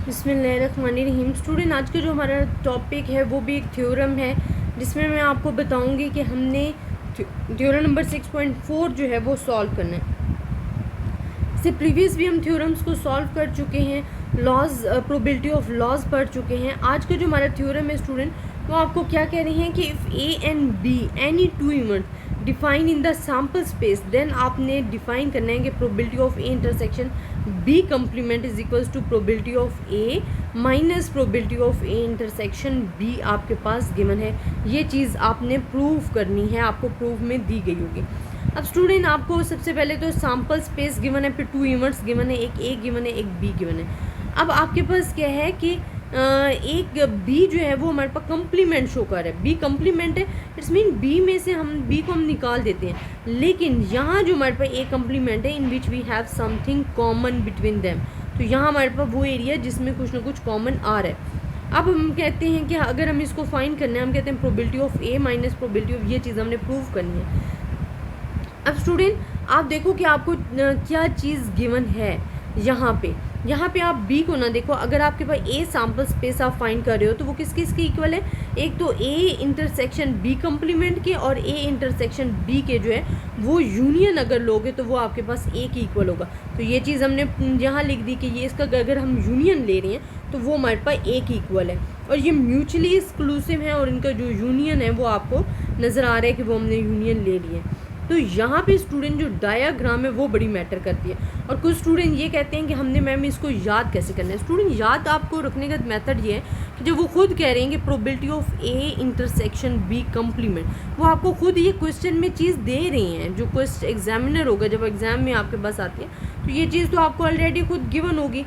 बिस्मिल्लाहिर्रहमानिर्रहीम। स्टूडेंट, आज का जो हमारा टॉपिक है वो भी एक थ्योरम है, जिसमें मैं आपको बताऊंगी कि हमने थ्योरम नंबर 6.4 जो है वो सॉल्व करना है। इससे प्रीवियस भी हम थ्योरम्स को सॉल्व कर चुके हैं, लॉज प्रोबेबिलिटी ऑफ लॉज पढ़ चुके हैं। आज का जो हमारा थ्योरम है स्टूडेंट, वो आपको क्या कह रही हैं कि if A and B any two event define in the sample space, then आपने डिफाइन करना है कि probability of A intersection B complement is equals to probability of A minus probability of A intersection B आपके पास given है। ये चीज़ आपने prove करनी है, आपको प्रूफ में दी गई होगी। अब स्टूडेंट, आपको सबसे पहले तो सैम्पल स्पेस गिवन है, फिर टू इवेंट्स गिवन है, एक ए गिवन है, एक बी गिवन है। अब आपके पास क्या है कि एक बी जो है वो हमारे पास कम्प्लीमेंट शो कर रहा है, बी कम्प्लीमेंट है, इट्स मीन बी में से हम बी को हम निकाल देते हैं। लेकिन यहाँ जो हमारे पास ए कम्प्लीमेंट है, in which we have something common between them, तो यहाँ हमारे पास वो एरिया जिसमें कुछ ना कुछ कॉमन आ रहा है। अब हम कहते हैं कि अगर हम इसको फाइंड करना है, हम कहते हैं probability of A minus probability of, ये चीज़ हमने प्रूव करनी है। अब स्टूडेंट, आप देखो कि आपको क्या चीज़ गिवन है। यहाँ पे आप बी को ना देखो, अगर आपके पास ए सैम्पल स्पेस आप फाइंड कर रहे हो तो वो किस किस के इक्वल है, एक तो ए इंटरसेक्शन बी कम्प्लीमेंट के और ए इंटरसेक्शन बी के जो है वो यूनियन अगर लोगे तो वो आपके पास ए के इक्वल होगा। तो ये चीज़ हमने यहाँ लिख दी कि ये इसका अगर हम यूनियन ले रहे हैं तो वो हमारे पास ए के इक्वल है, और ये म्यूचुअली एक्सक्लूसिव है, और इनका जो यूनियन है वो आपको नज़र आ रहा है कि वो हमने यूनियन ले लिए। तो यहाँ पे स्टूडेंट जो डायाग्राम है वो बड़ी मैटर करती है। और कुछ स्टूडेंट ये कहते हैं कि हमने मैम इसको याद कैसे करना है। स्टूडेंट, याद आपको रखने का मेथड ये है कि जब वो खुद कह रहे हैं कि probability of A intersection B complement, वो आपको खुद ये क्वेश्चन में चीज़ दे रही हैं। जो क्वेश्चन एग्जामिनर होगा जब एग्ज़ाम में आपके पास आती है तो ये चीज़ तो आपको ऑलरेडी खुद गिवन होगी,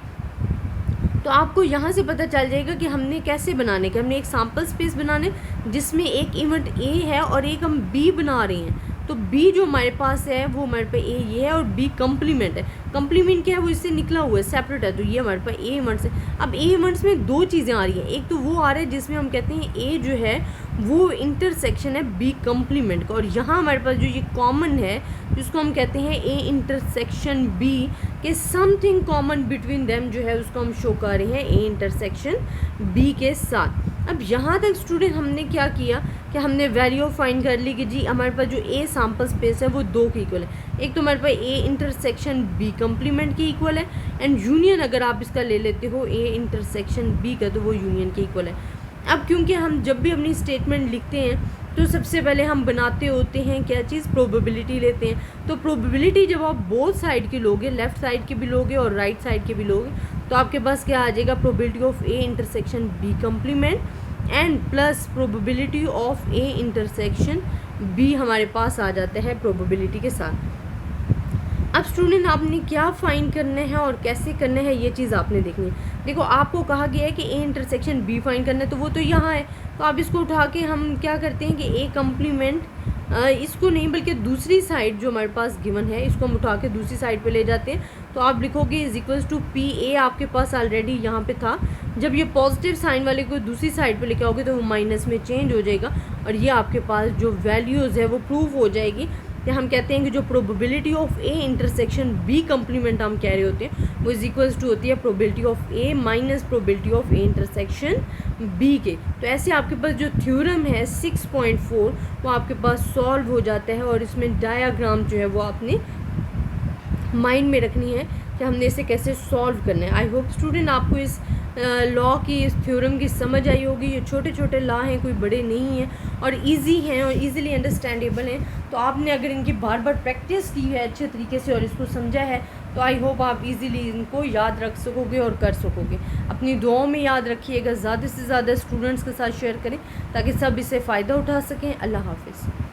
तो आपको यहाँ से पता चल जाएगा कि हमने कैसे बनाने के, हमने एक सैम्पल स्पेस बनाने जिसमें एक इवेंट ए है और एक हम बी बना रहे हैं। तो बी जो हमारे पास है वो हमारे पे ए ये है, और बी कम्प्लीमेंट है। कम्प्लीमेंट क्या है, वो इससे निकला हुआ है, सेपरेट है, तो ये हमारे पास ए इवेंट्स है। अब ए इवेंट्स में दो चीज़ें आ रही हैं, एक तो वो आ रहा है जिसमें हम कहते हैं ए जो है वो इंटरसेक्शन है बी कम्प्लीमेंट का, और यहाँ हमारे पास जो ये कॉमन है जिसको हम कहते हैं ए इंटरसेक्शन बी के समथिंग कॉमन बिटवीन देम जो है उसको हम शो कर रहे हैं ए इंटरसेक्शन बी के साथ। अब यहाँ तक स्टूडेंट हमने क्या किया कि हमने वैल्यू फाइंड कर ली कि जी हमारे पास जो ए सैम्पल स्पेस है वो दो के इक्वल है, एक तो हमारे पास ए इंटरसेक्शन बी कम्प्लीमेंट के इक्वल है, एंड यूनियन अगर आप इसका ले लेते हो ए इंटरसेक्शन बी का तो वो यूनियन के इक्वल है। अब क्योंकि हम जब भी अपनी स्टेटमेंट लिखते हैं तो सबसे पहले हम बनाते होते हैं क्या चीज़, प्रोबेबिलिटी लेते हैं। तो प्रोबेबिलिटी जब आप बोथ साइड की लोगे, लेफ्ट साइड के भी लोगे और राइट साइड के भी लोगे, तो आपके पास क्या आ जाएगा, probability of A intersection B complement and plus probability of A intersection B हमारे पास आ जाता है प्रोबेबिलिटी के साथ। अब स्टूडेंट, आपने क्या फाइंड करना है और कैसे करना है ये चीज़ आपने देखनी है। देखो, आपको कहा गया है कि ए इंटरसेक्शन बी फाइंड करना है, तो वो तो यहाँ है, तो आप इसको उठा के हम क्या करते हैं कि ए कम्प्लीमेंट, इसको नहीं बल्कि दूसरी साइड जो हमारे पास गिवन है इसको हम उठा के दूसरी साइड पे ले जाते हैं। तो आप लिखोगे is equals to P A, आपके पास ऑलरेडी यहाँ पे था। जब ये पॉजिटिव साइन वाले को दूसरी साइड पे लेके आओगे तो वो माइनस में चेंज हो जाएगा, और ये आपके पास जो वैल्यूज़ है वो प्रूव हो जाएगी। कि हम कहते हैं कि जो probability of A intersection B complement हम कह रहे होते हैं वो इज इक्वल्स टू होती है probability of A minus probability of A intersection B के। तो ऐसे आपके पास जो थ्योरम है 6.4 वो आपके पास सॉल्व हो जाता है, और इसमें डायाग्राम जो है वो आपने माइंड में रखनी है कि हमने इसे कैसे सॉल्व करना है। आई होप स्टूडेंट आपको इस लॉ की, इस थ्योरम की समझ आई होगी। ये छोटे छोटे लॉ हैं, कोई बड़े नहीं हैं, और इजी हैं और इजीली अंडरस्टैंडेबल हैं। तो आपने अगर इनकी बार बार प्रैक्टिस की है अच्छे तरीके से और इसको समझा है तो आई होप आप इजीली इनको याद रख सकोगे और कर सकोगे। अपनी दुआओं में याद रखिएगा, ज़्यादा से ज़्यादा स्टूडेंट्स के साथ शेयर करें ताकि सब इससे फ़ायदा उठा सकें। अल्लाह हाफिज़।